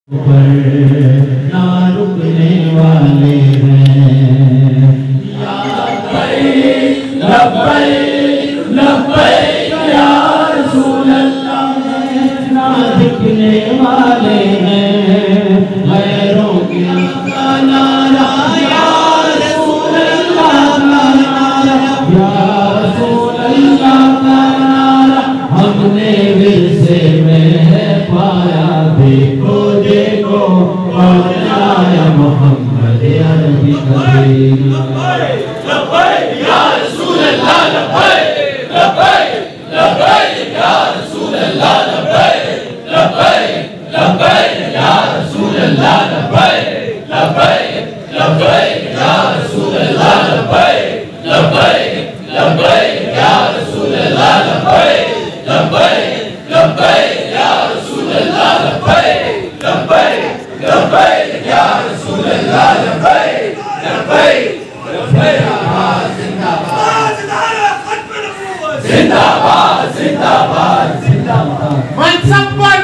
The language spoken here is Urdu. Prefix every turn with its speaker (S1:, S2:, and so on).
S1: نہ رکنے والے ہیں لبیک لبیک یا رسول اللہ نہ دکھنے والے ہیں غیروں کی نعرہ یا رسول اللہ کا نعرہ یا رسول اللہ کا نعرہ ہم نے ورثے میں ہے پایا دیکھو دیکھو مولانا محمد عربی قدیر
S2: لبیک یا رسول اللہ لبیک لبیک لبیک یا رسول اللہ لبیک لبیک لبیک یا رسول اللہ لبیک لبیک لبیک یا رسول اللہ لبیک لبیک لبیک یا رسول اللہ لبیک لبیک لبیک یا رسول اللہ لبیک لبیک لبیک یا رسول اللہ لبیک لبیک لبیک زندہ باد زندہ باد زندہ باد
S3: منصب پر